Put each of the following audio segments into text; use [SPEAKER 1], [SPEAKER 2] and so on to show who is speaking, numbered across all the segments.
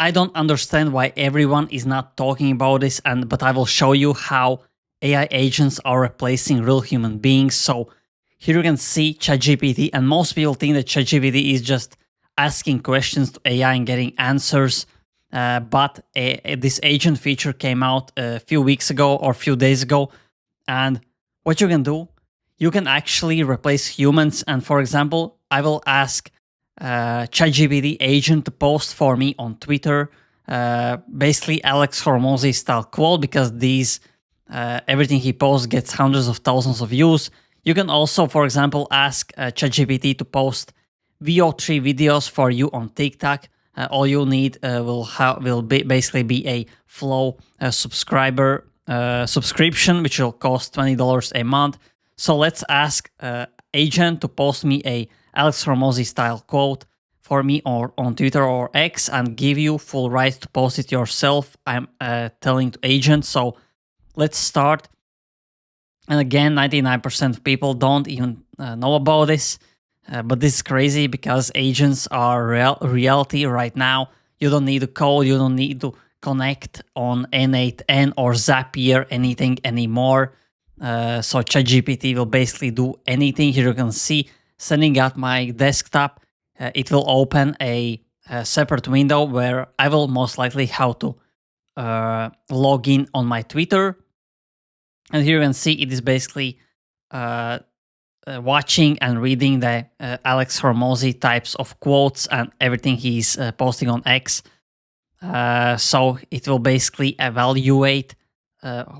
[SPEAKER 1] I don't understand why everyone is not talking about this, but I will show you how AI agents are replacing real human beings. So here you can see ChatGPT, and most people think that ChatGPT is just asking questions to AI and getting answers. But this agent feature came out a few weeks ago or a few days ago. And what you can do, you can actually replace humans. And for example, I will ask ChatGPT agent to post for me on Twitter, basically Alex Hormozy style quote, because everything he posts gets hundreds of thousands of views. You can also, for example, ask ChatGPT to post VO3 videos for you on TikTok. All you need will basically be a Flow subscription, which will cost $20 a month. So let's ask agent to post me a Alex Hormozy style quote for me or on Twitter or X and give you full rights to post it yourself. I'm telling to agent. So let's start. And again, 99% of people don't even know about this. But this is crazy because agents are reality right now. You don't need to code. You don't need to connect on N8N or Zapier anything anymore. So ChatGPT will basically do anything. Here you can see sending out my desktop. It will open a separate window where I will most likely have to log in on my Twitter. And here you can see it is basically watching and reading the Alex Hormozy types of quotes and everything he's posting on X. So it will basically evaluate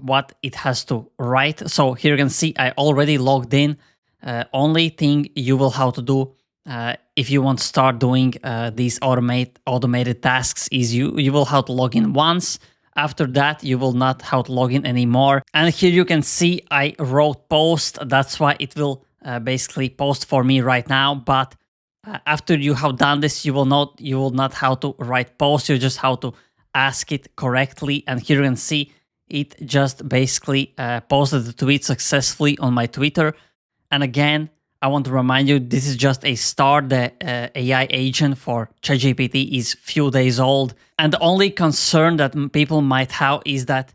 [SPEAKER 1] what it has to write. So here you can see I already logged in. Only thing you will have to do if you want to start doing these automated tasks is you will have to log in once. After that, you will not have to log in anymore. And here you can see I wrote post. That's why it will basically post for me right now. But after you have done this, you will not have to write post. You just have to ask it correctly. And here you can see it just basically posted the tweet successfully on my Twitter. And again, I want to remind you, this is just a start. The AI agent for ChatGPT is few days old. And the only concern that people might have is that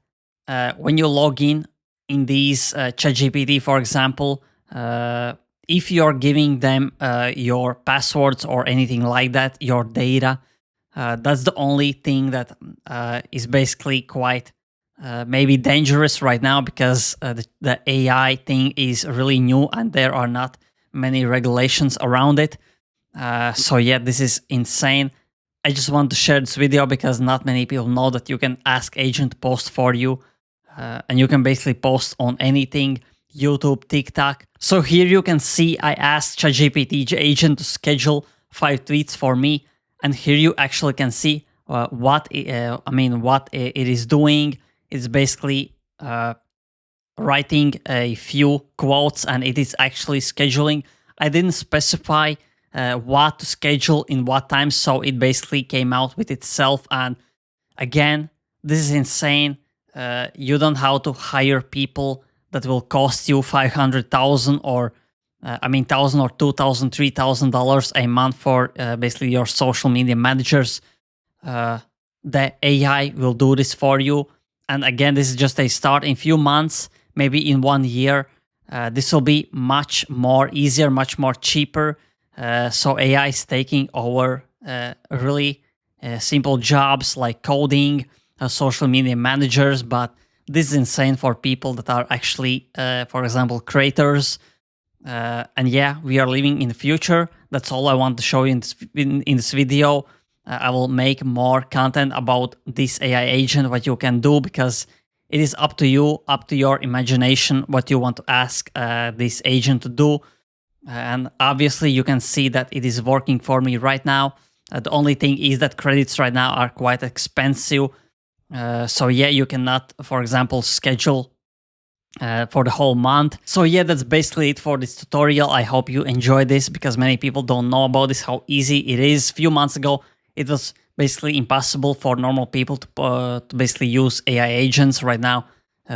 [SPEAKER 1] when you log in these ChatGPT, for example, if you're giving them your passwords or anything like that, your data, that's the only thing that is basically quite maybe dangerous right now, because the AI thing is really new and there are not many regulations around it. So yeah, this is insane. I just want to share this video because not many people know that you can ask agent to post for you, and you can basically post on anything, YouTube, TikTok. So here you can see I asked ChatGPT agent to schedule 5 tweets for me, and here you actually can see what it is doing. It's basically writing a few quotes and it is actually scheduling. I didn't specify what to schedule in what time, so it basically came out with itself. And again, this is insane. You don't have to hire people that will cost you $500,000 or $1,000 or $2,000, $3,000 a month for basically your social media managers. The AI will do this for you. And again, this is just a start. In few months, maybe in 1 year, this will be much more easier, much more cheaper. So AI is taking over really simple jobs like coding, social media managers, but this is insane for people that are actually, for example, creators. And yeah, we are living in the future. That's all I want to show you in this video. I will make more content about this AI agent, what you can do, because it is up to you, up to your imagination, what you want to ask this agent to do. And obviously you can see that it is working for me right now. The only thing is that credits right now are quite expensive. So yeah, you cannot, for example, schedule for the whole month. So yeah, that's basically it for this tutorial. I hope you enjoyed this because many people don't know about this, how easy it is. A few months ago, it was basically impossible for normal people to basically use AI agents. Right now,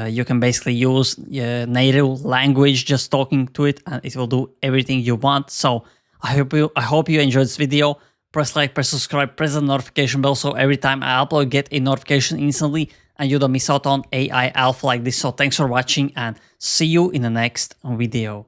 [SPEAKER 1] you can basically use native language, just talking to it, and it will do everything you want. So I hope you enjoyed this video. press like, press subscribe, press the notification bell so every time I upload, get a notification instantly and you don't miss out on AI alpha like this. So thanks for watching and see you in the next video.